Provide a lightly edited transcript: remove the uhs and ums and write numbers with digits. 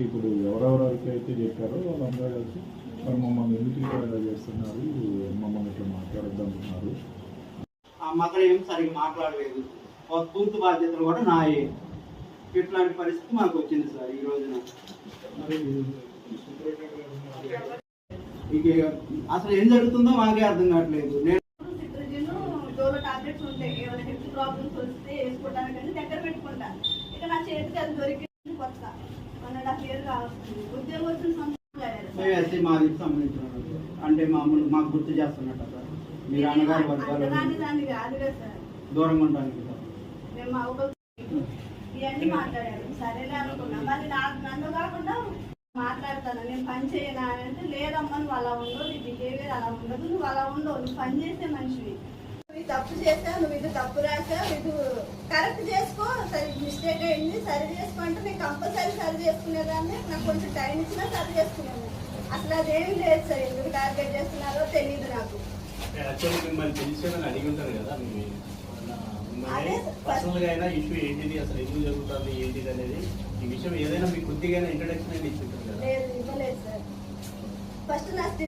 ఇప్పుడు ఎవరెవరికి అయితే చెప్పారో వాళ్ళందరూ కలిసి మరి మమ్మల్ని ఎందుకు ఇలా చేస్తున్నారు, మమ్మల్ని ఇట్లా మాట్లాడొద్దంటున్నారు. ఆ మగడు ఏం సరిగ్గా మాట్లాడలేదు. పూర్తి బాధ్యతలు కూడా నాయే. ఇట్లాంటి పరిస్థితి మాకు వచ్చింది సార్ ఈ రోజున. ఇక అసలు ఏం జరుగుతుందో మాకే అర్థం కావట్లేదు. టాబ్లెట్స్ ఉంటాయి, ఏమైనా హెల్త్ ప్రాబ్లమ్స్ వస్తే వేసుకోవడానికి దగ్గర పెట్టుకుంటా. ఇక నా చేతికి అది దొరికింది కొత్త 1.5 year కావస్తుంది. ఉద్యోగం వచ్చిన మాది సంబంధించిన అంటే మామూలు మాకు గుర్తు చేస్తున్నట్టు సార్. మీరు అన్నగారు దాన్ని కాదు కదా సార్, దూరంగా ఉండడానికి సార్. మేము మా ఇవన్నీ మాట్లాడారు. సరేలే అనుకున్నా. మళ్ళీ నన్ను కాకుండా మాట్లాడతాను, నేను పని చేయనా అంటే లేదమ్మా నువ్వు అలా ఉండవు, నీ బిహేవియర్ అలా ఉండదు, నువ్వు అలా ఉండవు, నువ్వు పని చేసే మనిషివి, నువ్వు తప్పు చేసావు, నువ్వు ఇది తప్పు రాసావు, ఇది కరెక్ట్ చేసుకో, సరి మిస్టేక్ అయింది సరి చేసుకో అంటే నేను కంపల్సరీ సరి చేసుకునేదాన్ని. నాకు కొంచెం టైం ఇచ్చినా సరి చేసుకునేది. అసలు అదేం లేదు సార్, ఎందుకు టార్గెట్ చేస్తున్నారో తెలియదు నాకు. మిమ్మల్ని తెలిసేదని అడిగి ఉంటారు కదా, పర్సనల్ గా అయినా ఇష్యూ ఏంటిది, అసలు ఎందుకు జరుగుతుంది ఏంటిది అనేది ఈ విషయం ఏదైనా మీకు కొద్దిగా ఇంట్రడక్షన్ అనేది ఇచ్చి ఉంటుంది కదా? లేదు, ఇవ్వలేదు సార్. ఫస్ట్ నా